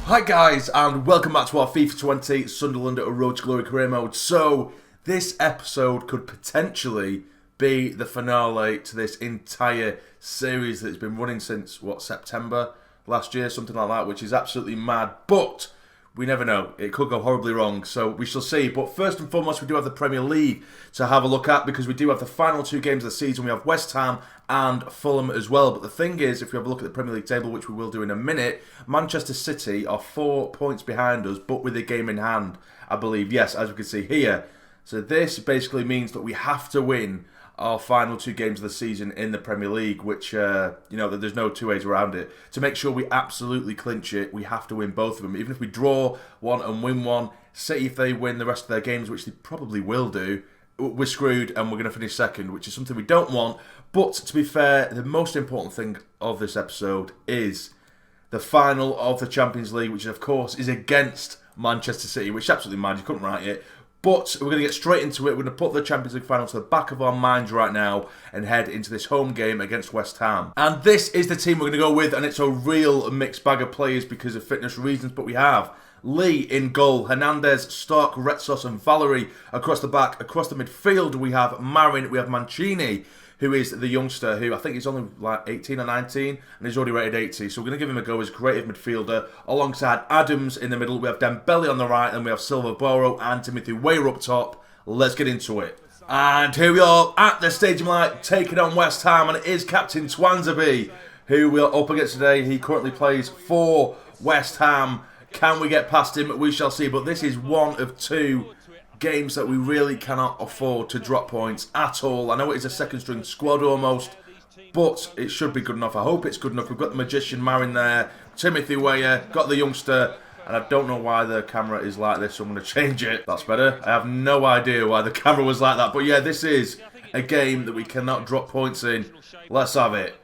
Hi guys, and welcome back to our FIFA 20 Sunderland Road to Glory career mode. So, this episode could potentially be the finale to this entire series that's been running since, September last year, something like that, which is absolutely mad. But we never know. It could go horribly wrong, so we shall see. But first and foremost, we do have the Premier League to have a look at because we do have the final two games of the season. We have West Ham and Fulham as well. But the thing is, if we have a look at the Premier League table, which we will do in a minute, Manchester City are 4 points behind us, but with a game in hand, I believe. Yes, as we can see here. So this basically means that we have to win our final two games of the season in the Premier League, which, there's no two ways around it. To make sure we absolutely clinch it, we have to win both of them. Even if we draw one and win one, City, if they win the rest of their games, which they probably will do, we're screwed and we're going to finish second, which is something we don't want. But to be fair, the most important thing of this episode is the final of the Champions League, which of course is against Manchester City, which is absolutely mad, you couldn't write it. But we're going to get straight into it. We're going to put the Champions League final to the back of our minds right now and head into this home game against West Ham. And this is the team we're going to go with, and it's a real mixed bag of players because of fitness reasons. But we have Lee in goal, Hernandez, Stark, Retsos and Valerie across the back. Across the midfield, we have Marin, we have Mancini, who is the youngster who I think is only like 18 or 19 and he's already rated 80. So we're going to give him a go as creative midfielder. Alongside Adams in the middle, we have Dembele on the right and we have Silva Boro and Timothy Weah up top. Let's get into it. And here we are at the Stadium Light taking on West Ham, and it is Captain Twanzebe who we are up against today. He currently plays for West Ham. Can we get past him? We shall see. But this is one of two games that we really cannot afford to drop points at all. I know it is a second string squad almost, but it should be good enough. I hope it's good enough. We've got the magician Marin there, Timothy Weah, got the youngster, and I don't know why the camera is like this, so I'm going to change it. That's better. I have no idea why the camera was like that, but yeah, this is a game that we cannot drop points in. Let's have it.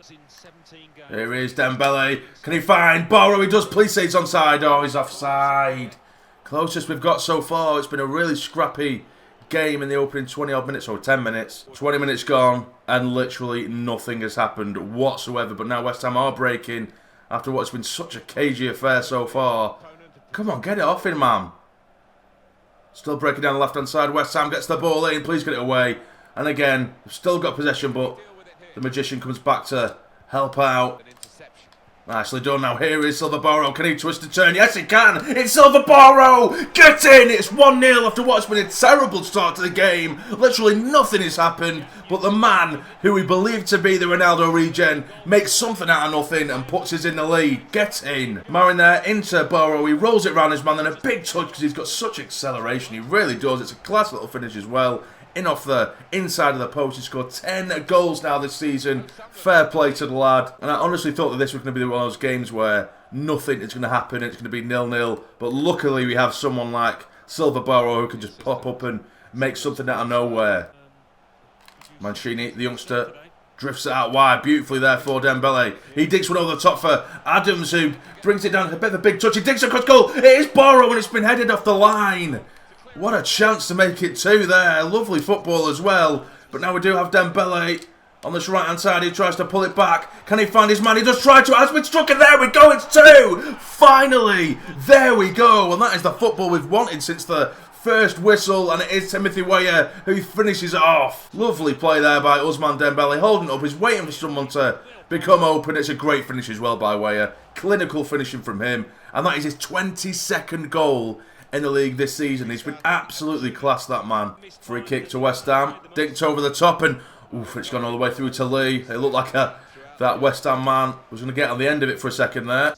Here is Dembele. Can he find Boro? He does. Please say he's onside. Oh, he's offside. Closest we've got so far. It's been a really scrappy game in the opening 20 odd minutes, or 10 minutes. 20 minutes gone and literally nothing has happened whatsoever. But now West Ham are breaking after what's been such a cagey affair so far. Come on, get it off him, man. Still breaking down the left hand side. West Ham gets the ball in. Please get it away. And again, we've still got possession, but the magician comes back to help out. Nicely done. Now here is Silva Boro. Can he twist a turn? Yes, he can. It's Silva Boro. Get in. It's 1-0 after what's been a terrible start to the game. Literally nothing has happened, but the man who we believe to be the Ronaldo regen makes something out of nothing and puts us in the lead. Get in. Marin there into Boro. He rolls it around his man, and a big touch because he's got such acceleration. He really does. It's a class little finish as well. In off the inside of the post. He scored 10 goals now this season. Fair play to the lad. And I honestly thought that this was going to be one of those games where nothing is going to happen. It's going to be 0-0. But luckily we have someone like Silva Boro who can just pop up and make something out of nowhere. Mancini, the youngster, drifts it out wide. Beautifully there for Dembele. He digs one over the top for Adams, who brings it down. A bit of a big touch. He digs across goal. It is Boro and it's been headed off the line. What a chance to make it 2 there. Lovely football as well. But now we do have Dembele on this right-hand side. He tries to pull it back. Can he find his man? He does try to. Has been struck, and there we go. It's 2. Finally. There we go. And that is the football we've wanted since the first whistle. And it is Timothy Weah who finishes it off. Lovely play there by Ousmane Dembele. Holding it up. He's waiting for someone to become open. It's a great finish as well by Weah. Clinical finishing from him. And that is his 22nd goal in the league this season. He's been absolutely class, that man. Free kick to West Ham. Dinked over the top and oof, it's gone all the way through to Lee. It looked like that West Ham man was going to get on the end of it for a second there.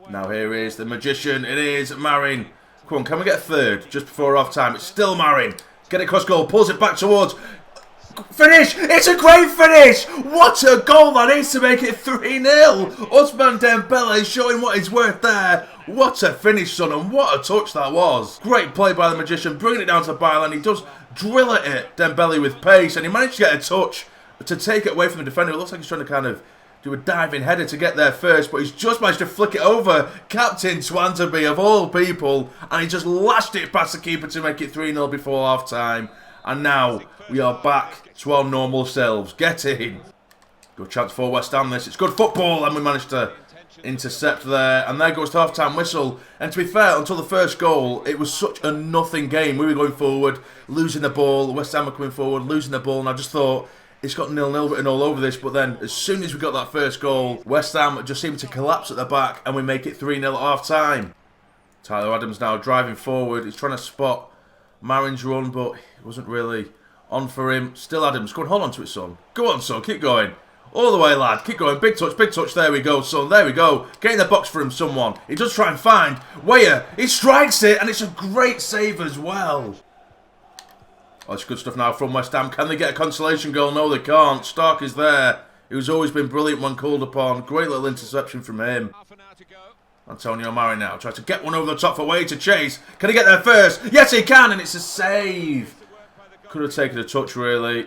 Now here is the magician. It is Marin. Come on, can we get a third just before half time? It's still Marin. Get it across goal. Pulls it back towards. Finish! It's a great finish! What a goal that is to make it 3-0! Ousmane Dembele showing what he's worth there. What a finish, son, and what a touch that was. Great play by the magician, bringing it down to the byline. He does drill it at Dembele with pace, and he managed to get a touch to take it away from the defender. It looks like he's trying to kind of do a diving header to get there first, but he's just managed to flick it over Captain Twanzebe of all people, and he just lashed it past the keeper to make it 3-0 before half time. And now we are back to our normal selves. Get in. Good chance for West Ham this. It's good football, and we managed to intercept there, and there goes the half-time whistle. And to be fair, until the first goal, it was such a nothing game. We were going forward, losing the ball, West Ham were coming forward, losing the ball, and I just thought, it's got 0-0 written all over this. But then, as soon as we got that first goal, West Ham just seemed to collapse at the back, and we make it 3-0 at half-time. Tyler Adams now driving forward. He's trying to spot Marin's run, but it wasn't really on for him. Still Adams. Go and hold on to it, son. Go on, son. Keep going. All the way, lad. Keep going. Big touch, big touch. There we go, son. There we go. Get in the box for him, someone. He does try and find Weyer. He strikes it, and it's a great save as well. Oh, it's good stuff now from West Ham. Can they get a consolation goal? No, they can't. Stark is there. He's always been brilliant when called upon. Great little interception from him. Antonio Mari now tries to get one over the top for Weyer to chase. Can he get there first? Yes, he can, and it's a save. Could have taken a touch, really.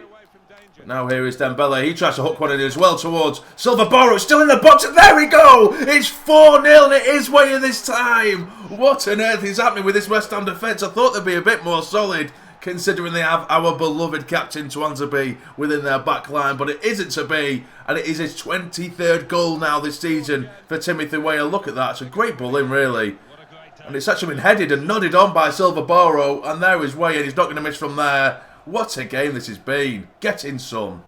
But now here is Dembele. He tries to hook one in as well towards Silva Borro. Still in the box, and there we go. It's 4-0, and it is Weyer this time. What on earth is happening with this West Ham defence? I thought they'd be a bit more solid, considering they have our beloved captain Twanzebe within their back line, but it isn't to be, and it is his 23rd goal now this season for Timothy Weyer. Look at that, it's a great ball in, really. And it's actually been headed and nodded on by Silva Borro, and there is Weyer, and he's not going to miss from there. What a game this has been. Get in, son.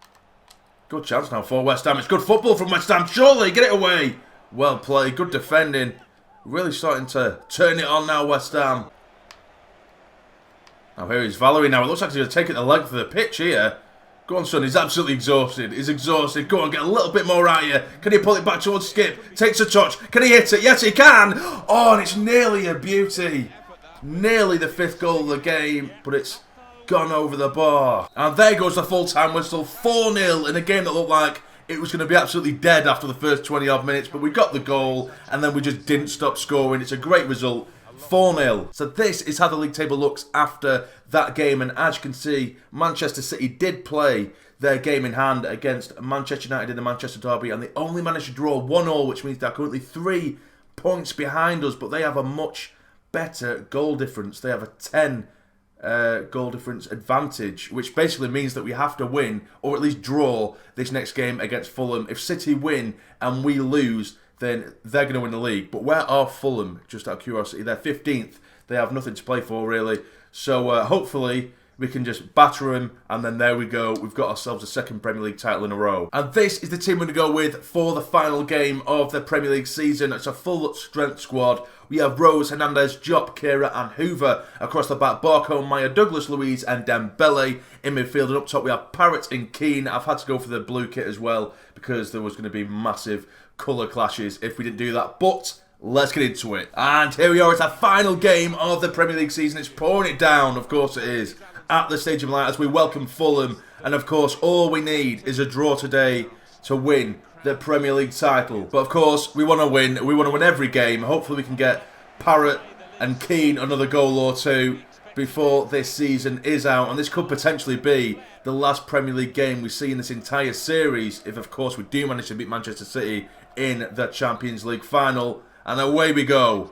Good chance now for West Ham. It's good football from West Ham, surely, get it away. Well played, good defending. Really starting to turn it on now, West Ham. Now here is Valerie now. It looks like he's going to take it the length of the pitch here. Go on, son. He's absolutely exhausted. He's exhausted. Go on, get a little bit more out here. Can he pull it back towards Skip? Takes a touch. Can he hit it? Yes, he can. Oh, and it's nearly a beauty. Nearly the 5th goal of the game, but it's gone over the bar. And there goes the full-time whistle. 4-0 in a game that looked like it was going to be absolutely dead after the first 20-odd minutes, but we got the goal, and then we just didn't stop scoring. It's a great result. 4-0. So this is how the league table looks after that game, and as you can see, Manchester City did play their game in hand against Manchester United in the Manchester Derby, and they only managed to draw 1-1, which means they're currently 3 points behind us, but they have a much better goal difference. They have a 10 goal difference advantage, which basically means that we have to win, or at least draw, this next game against Fulham. If City win and we lose, then they're going to win the league. But where are Fulham? Just out of curiosity, they're 15th. They have nothing to play for, really. So hopefully we can just batter them, and then there we go. We've got ourselves a 2nd Premier League title in a row. And this is the team we're going to go with for the final game of the Premier League season. It's a full strength squad. We have Rose, Hernandez, Jop, Kehrer and Hoover across the back. Barco, Meyer, Douglas, Luiz and Dembele in midfield. And up top we have Parrott and Keane. I've had to go for the blue kit as well because there was going to be massive colour clashes if we didn't do that. But let's get into it. And here we are. It's our final game of the Premier League season. It's pouring it down. Of course it is. At the Stadium Light as we welcome Fulham. And of course all we need is a draw today to win the Premier League title. But of course we want to win. We want to win every game. Hopefully we can get Parrott and Keane another goal or two before this season is out. And this could potentially be the last Premier League game we see in this entire series, if of course we do manage to beat Manchester City in the Champions League final. And away we go.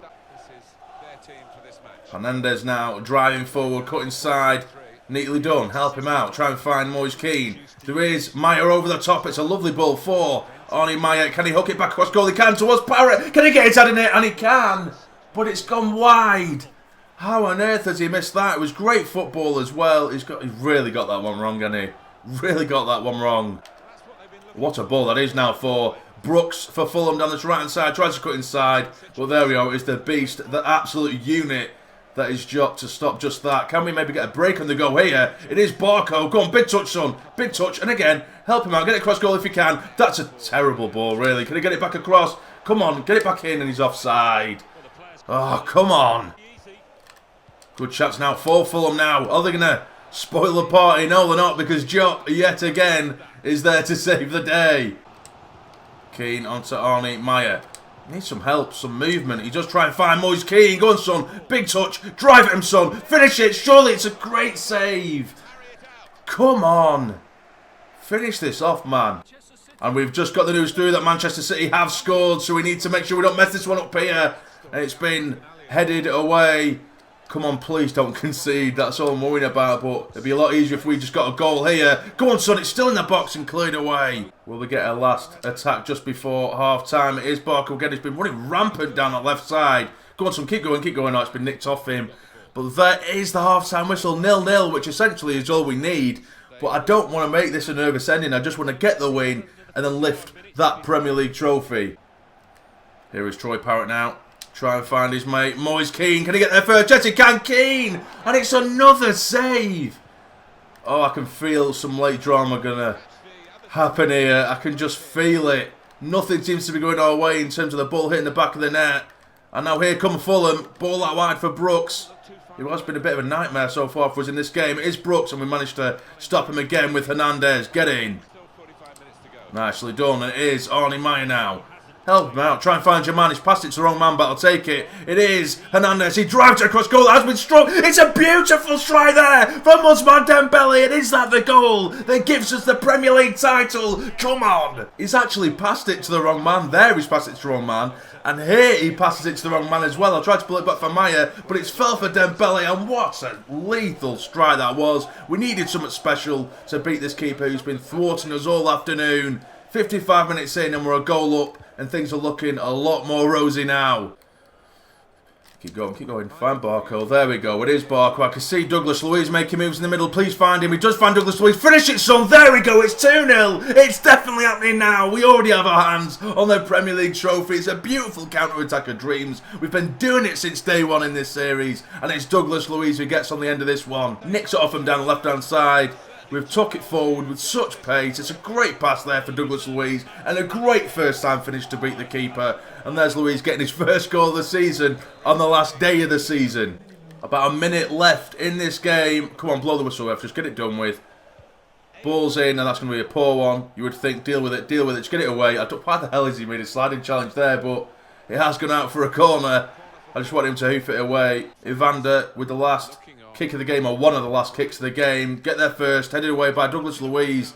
Hernandez now driving forward, cut inside. Neatly done. Help him out. Try and find Moise Keane. There is Meyer over the top. It's a lovely ball for Arnie Meyer. Can he hook it back across goal? He can towards Parrott. Can he get his head in it? And he can. But it's gone wide. How on earth has he missed that? It was great football as well. He's really got that one wrong, hasn't he? Really got that one wrong. What a ball that is now for Brooks for Fulham down this right hand side. Tries to cut inside. But there we go. It's the beast, the absolute unit. That is Jop to stop just that. Can we maybe get a break on the go here? It is Barco. Go on, big touch, son. Big touch. And again, help him out. Get it across goal if you can. That's a terrible ball, really. Can he get it back across? Come on, get it back in and he's offside. Oh, come on. Good chance now for Fulham now. Are they going to spoil the party? No, they're not, because Jop, yet again, is there to save the day. Keane onto Arnie Meyer. Needs some help, some movement. He does try and find Moise Keane. Go on, son. Big touch. Drive at him, son. Finish it. Surely it's a great save. Come on. Finish this off, man. And we've just got the news through that Manchester City have scored, so we need to make sure we don't mess this one up here. And it's been headed away. Come on, please don't concede. That's all I'm worrying about. But it'd be a lot easier if we just got a goal here. Go on, son. It's still in the box and cleared away. Will we get a last attack just before half-time? It is Barker again. He's been running rampant down that left side. Go on, son. Keep going, keep going. Oh, it's been nicked off him. But there is the half-time whistle. 0-0, which essentially is all we need. But I don't want to make this a nervous ending. I just want to get the win and then lift that Premier League trophy. Here is Troy Parrott now. Try and find his mate. Moise Keane. Can he get there first? Yes, he can. Keane! And it's another save. Oh, I can feel some late drama going to happen here. I can just feel it. Nothing seems to be going our way in terms of the ball hitting the back of the net. And now here come Fulham. Ball out wide for Brooks. It has been a bit of a nightmare so far for us in this game. It is Brooks, and we managed to stop him again with Hernandez. Get in. Nicely done. And it is Arnie Meyer now. Help him out. Try and find Germain. He's passed it to the wrong man, but I'll take it. It is Hernandez. He drives it across goal. That has been struck. It's a beautiful strike there from Ousmane Dembele. And is that the goal that gives us the Premier League title? Come on. He's actually passed it to the wrong man. There he's passed it to the wrong man. And here he passes it to the wrong man as well. I tried to pull it back for Meyer, but it's fell for Dembele. And what a lethal strike that was. We needed something special to beat this keeper who's been thwarting us all afternoon. 55 minutes in and we're a goal up. And things are looking a lot more rosy now. Keep going, keep going. Find Barco. There we go. It is Barco. I can see Douglas Luiz making moves in the middle. Please find him. He does find Douglas Luiz. Finish it, son. There we go. It's 2-0. It's definitely happening now. We already have our hands on the Premier League trophy. It's a beautiful counter-attack of dreams. We've been doing it since day one in this series. And it's Douglas Luiz who gets on the end of this one. Nicks it off him down the left-hand side. We've took it forward with such pace. It's a great pass there for Douglas Luiz. And a great first-time finish to beat the keeper. And there's Luiz getting his first goal of the season on the last day of the season. About a minute left in this game. Come on, blow the whistle, ref. Just get it done with. Ball's in, and that's going to be a poor one. You would think, deal with it, just get it away. I don't, why the hell has he made a sliding challenge there? But it has gone out for a corner. I just want him to hoof it away. Evander with the last kick of the game, or one of the last kicks of the game. Get there first, headed away by Douglas Luiz.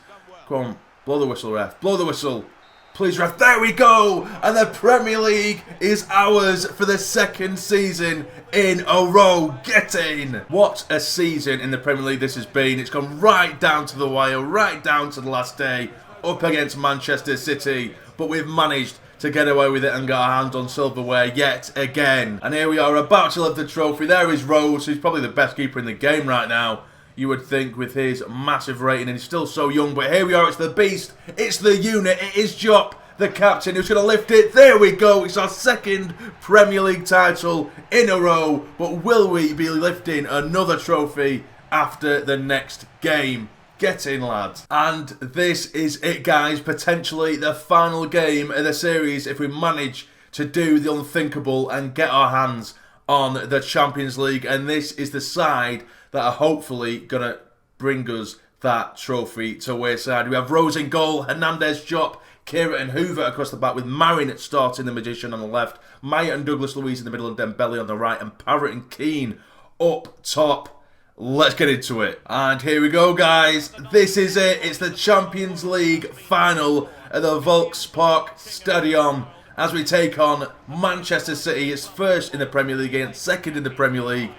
Come on, blow the whistle, ref. Blow the whistle. Please, ref. There we go. And the Premier League is ours for the second season in a row. Get in. What a season in the Premier League this has been. It's gone right down to the wire, right down to the last day, up against Manchester City. But we've managed to get away with it and get our hands on silverware yet again. And here we are about to lift the trophy. There is Rose, who's probably the best keeper in the game right now, you would think, with his massive rating, and he's still so young. But here we are, it's the beast, it's the unit, it is Jop, the captain, who's going to lift it. There we go, it's our second Premier League title in a row. But will we be lifting another trophy after the next game? Get in, lads. And this is it, guys. Potentially the final game of the series if we manage to do the unthinkable and get our hands on the Champions League. And this is the side that are hopefully going to bring us that trophy to Wayside. We have Rose in goal, Hernandez, Jop, Kira and Hoover across the back, with Marin starting the magician on the left, Maya and Douglas Luiz in the middle, and Dembele on the right, and Parrott and Keane up top. Let's get into it. And here we go, guys. This is it. It's the Champions League final at the Volkspark Stadion as we take on Manchester City. It's first in the Premier League and second in the Premier League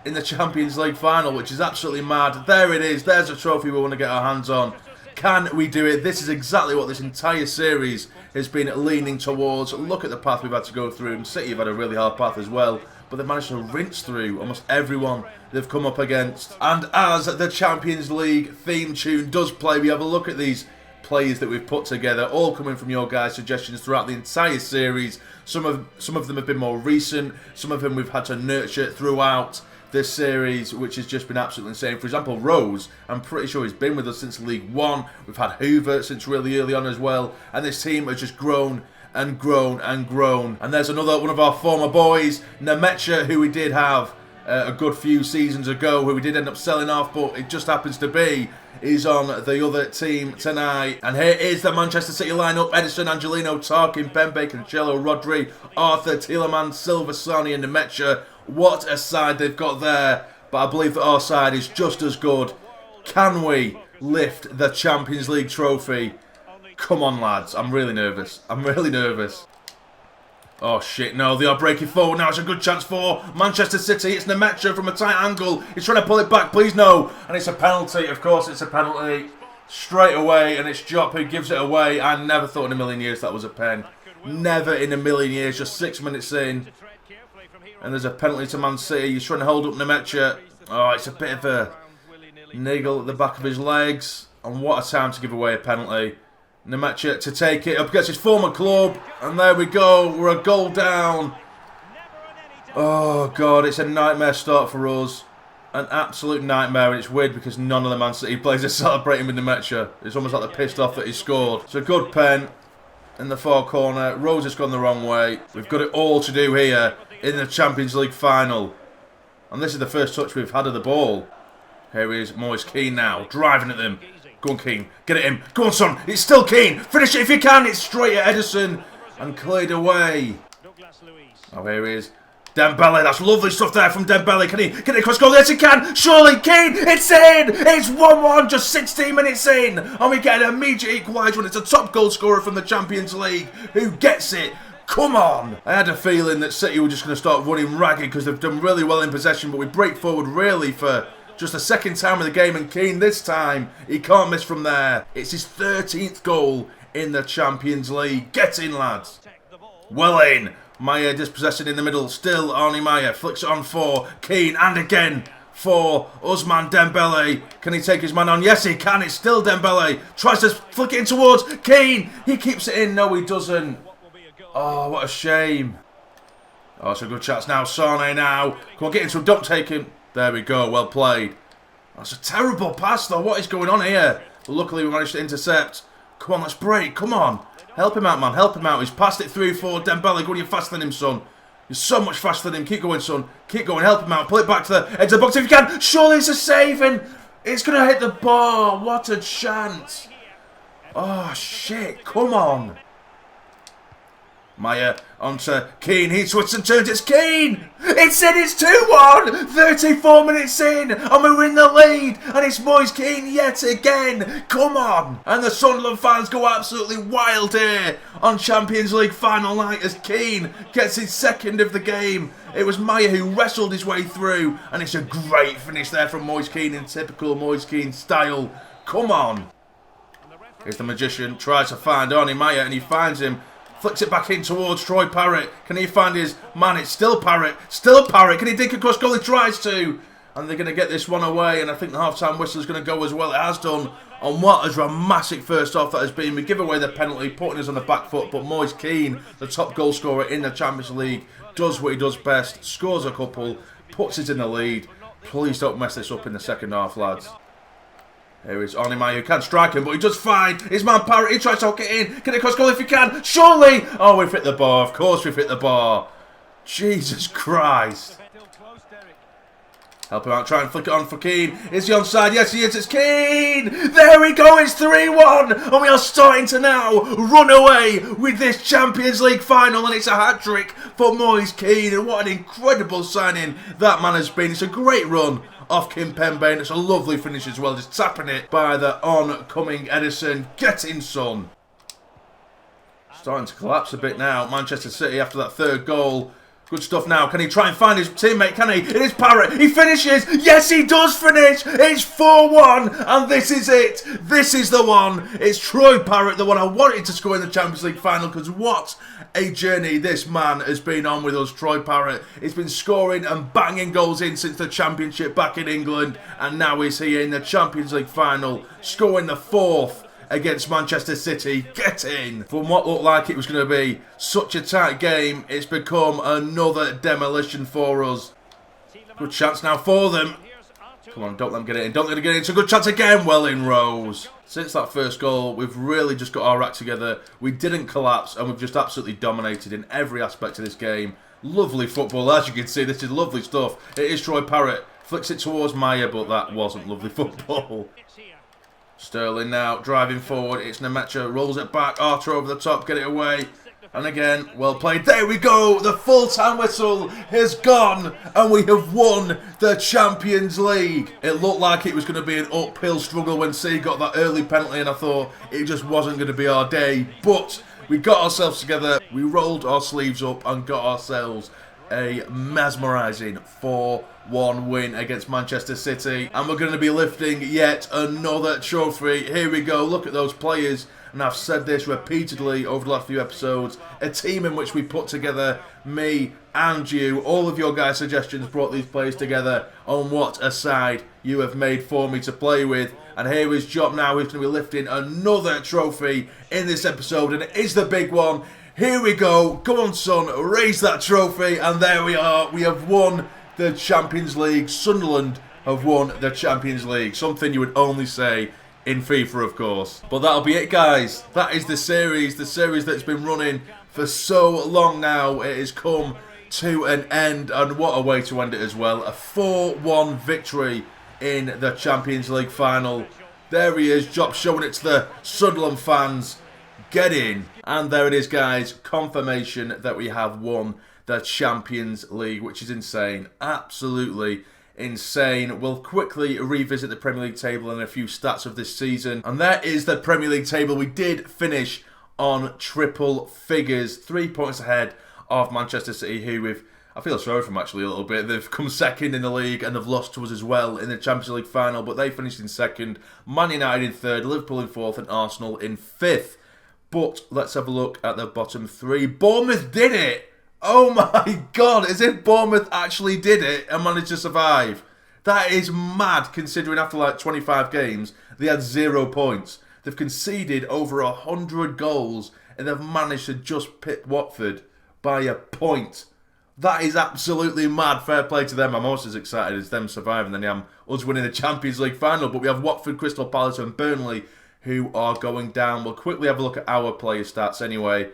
in the Champions League final, which is absolutely mad. There it is. There's a trophy we want to get our hands on. Can we do it? This is exactly what this entire series has been leaning towards. Look at the path we've had to go through. And City have had a really hard path as well, but they've managed to rinse through almost everyone they've come up against. And as the Champions League theme tune does play, we have a look at these players that we've put together, all coming from your guys' suggestions throughout the entire series. Some of them have been more recent, some of them we've had to nurture throughout this series, which has just been absolutely insane. For example, Rose, I'm pretty sure he's been with us since League One. We've had Hoover since really early on as well, and this team has just grown and grown and grown. And there's another one of our former boys, Nemecha, who we did have a good few seasons ago, who we did end up selling off, but it just happens to be he's on the other team tonight. And here is the Manchester City lineup: Edison, Angelino, Tarkin, Pembe, Cancelo, Rodri, Arthur, Tielemans, Silva, Sani and Nemecha. What a side they've got there, but I believe that our side is just as good. Can we lift the Champions League trophy? Come on, lads. I'm really nervous. I'm really nervous. Oh shit, no, they are breaking forward now. It's a good chance for Manchester City. It's Nemecha from a tight angle. He's trying to pull it back, please no. And it's a penalty, of course it's a penalty. Straight away, and it's Jop who gives it away. I never thought in a million years that was a pen. Never in a million years, just 6 minutes in. And there's a penalty to Man City. He's trying to hold up Nemecha. Oh, it's a bit of a niggle at the back of his legs. And what a time to give away a penalty. Nemecha to take it up against his former club. And there we go. We're a goal down. Oh, God. It's a nightmare start for us. An absolute nightmare. And it's weird because none of the Man City players are celebrating with Nemecha. It's almost like they're pissed off that he scored. It's a good pen in the far corner. Rose has gone the wrong way. We've got it all to do here in the Champions League final. And this is the first touch we've had of the ball. Here is Moise Keane now. Driving at them. Go on, Keane. Get at him. Go on, son. It's still Keane. Finish it if you can. It's straight at Edison. And cleared away. Oh, here he is. Dembele. That's lovely stuff there from Dembele. Can he get it across goal? Yes, he can. Surely, Keane. It's in. It's 1-1. Just 16 minutes in. And we get an immediate equaliser. It's a top goal scorer from the Champions League who gets it. Come on. I had a feeling that City were just going to start running ragged because they've done really well in possession. But we break forward really for just the second time of the game, and Keane this time, he can't miss from there. It's his 13th goal in the Champions League. Get in, lads. Well in. Maya dispossessing in the middle. Still Arnie Maya. Flicks it on for Keane, and again for Ousmane Dembele. Can he take his man on? Yes, he can. It's still Dembele. Tries to flick it in towards Keane. He keeps it in. No, he doesn't. Oh, what a shame. Oh, it's a good chance now. Sane now. Come on, get into him. Don't take him. There we go, well played. That's a terrible pass though, what is going on here? But luckily we managed to intercept. Come on, let's break, come on. Help him out, man, help him out. He's passed it through for Dembele. Go on, you're faster than him, son. You're so much faster than him. Keep going, son. Keep going, help him out. Pull it back to the edge of the box if you can. Surely it's a save and it's going to hit the bar. What a chance. Oh, shit, come on. Maya onto Keane. He twists and turns. It's Keane. It's in. It's 2-1. 34 minutes in. And we're in the lead. And it's Moise Keane yet again. Come on. And the Sunderland fans go absolutely wild here on Champions League final night as Keane gets his second of the game. It was Maya who wrestled his way through. And it's a great finish there from Moise Keane in typical Moise Keane style. Come on. Here's the magician. Tries to find Arnie Maya and he finds him. Flicks it back in towards Troy Parrott. Can he find his man? It's still Parrott. Still Parrott. Can he dig across goal? He tries to. And they're going to get this one away. And I think the half-time whistle is going to go as well. It has done. On what a dramatic first half that has been. We give away the penalty, putting us on the back foot. But Moise Keane, the top goal scorer in the Champions League, does what he does best. Scores a couple. Puts it in the lead. Please don't mess this up in the second half, lads. Here is Arnie Maya, who can't strike him, but he does fine. His man Parrott, he tries to hook it in. Get it across goal if you can. Surely! Oh, we've hit the bar. Of course we've hit the bar. Jesus Christ. Help him out, try and flick it on for Keane. Is he onside? Yes, he is. It's Keane! There we go, it's 3-1. And we are starting to now run away with this Champions League final. And it's a hat-trick for Moise Keane. And what an incredible signing that man has been. It's a great run off Kimpembe, and it's a lovely finish as well, just tapping it by the oncoming Edison. Get in, son. Starting to collapse a bit now, Manchester City after that third goal. Good stuff now. Can he try and find his teammate? Can he? It is Parrott. He finishes. Yes, he does finish. It's 4-1, and this is it. This is the one. It's Troy Parrott, the one I wanted to score in the Champions League final, because what a journey this man has been on with us, Troy Parrott. He's been scoring and banging goals in since the Championship back in England, and now he's here in the Champions League final, scoring the fourth against Manchester City. Get in. From what looked like it was going to be such a tight game, it's become another demolition for us. Good chance now for them. Come on, don't let them get it in. Don't let them get it in. It's a good chance again. Well in, Rose. Since that first goal, we've really just got our act together. We didn't collapse, and we've just absolutely dominated in every aspect of this game. Lovely football. As you can see, this is lovely stuff. It is Troy Parrott. Flicks it towards Maya, but that wasn't lovely football. Sterling now driving forward. It's Nemecha. Rolls it back. Arthur over the top. Get it away. And again, well played. There we go. The full-time whistle has gone. And we have won the Champions League. It looked like it was going to be an uphill struggle when C got that early penalty. And I thought it just wasn't going to be our day. But We got ourselves together, we rolled our sleeves up and got ourselves a mesmerising 4-1 win against Manchester City. And we're going to be lifting yet another trophy. Here we go, look at those players. And I've said this repeatedly over the last few episodes. A team in which we put together, me and you. All of your guys' suggestions brought these players together. On what a side you have made for me to play with. And here is Job now, who's going to be lifting another trophy in this episode. And it is the big one. Here we go. Go on, son. Raise that trophy. And there we are. We have won the Champions League. Sunderland have won the Champions League. Something you would only say in FIFA, of course. But that'll be it, guys. That is the series that's been running for so long now. It has come to an end, and what a way to end it as well. A 4-1 victory in the Champions League final. There he is, Job showing it to the Sunderland fans. Get in. And there it is, guys. Confirmation that we have won the Champions League, which is insane. Absolutely insane. We'll quickly revisit the Premier League table and a few stats of this season. And there is the Premier League table. We did finish on triple figures. 3 points ahead of Manchester City, who I feel sorry for them actually a little bit. They've come second in the league and they've lost to us as well in the Champions League final, but they finished in second. Man United in third, Liverpool in fourth, and Arsenal in fifth. But let's have a look at the bottom three. Bournemouth did it! Oh my God, as if Bournemouth actually did it and managed to survive. That is mad, considering after like 25 games, they had 0 points. They've conceded over 100 goals and they've managed to just pit Watford by a point. That is absolutely mad. Fair play to them. I'm almost as excited as them surviving than I am us winning the Champions League final. But we have Watford, Crystal Palace and Burnley who are going down. We'll quickly have a look at our player stats anyway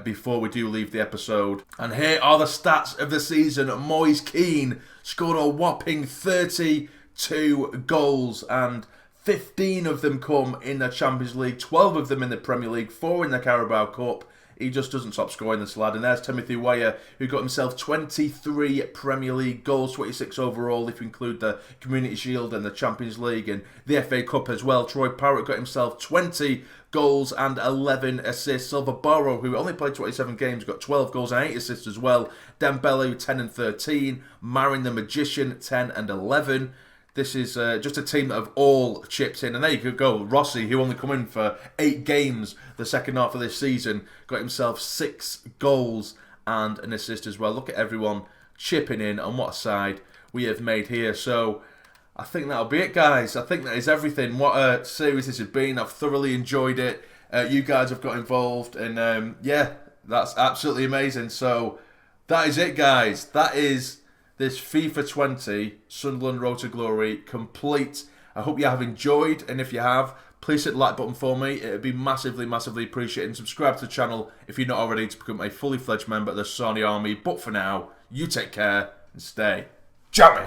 before we do leave the episode. And here are the stats of the season. Moise Keane scored a whopping 32 goals and 15 of them come in the Champions League, 12 of them in the Premier League, 4 in the Carabao Cup. He just doesn't stop scoring, this lad. And there's Timothy Weah, who got himself 23 Premier League goals, 26 overall, if you include the Community Shield and the Champions League and the FA Cup as well. Troy Parrott got himself 20 goals and 11 assists. Silva Barrow, who only played 27 games, got 12 goals and 8 assists as well. Dembele, 10 and 13. Marin the Magician, 10 and 11. This is just a team that have all chipped in. And there you could go. Rossi, who only come in for 8 games the second half of this season, got himself 6 goals and an assist as well. Look at everyone chipping in, and what a side we have made here. So I think that'll be it, guys. I think that is everything. What a series this has been. I've thoroughly enjoyed it. You guys have got involved. And yeah, that's absolutely amazing. So that is it, guys. That is this FIFA 20 Sunderland Road to Glory complete. I hope you have enjoyed, and if you have, please hit the like button for me. It would be massively, massively appreciated. And subscribe to the channel if you're not already to become a fully fledged member of the Sassy Army. But for now, you take care and stay jammy.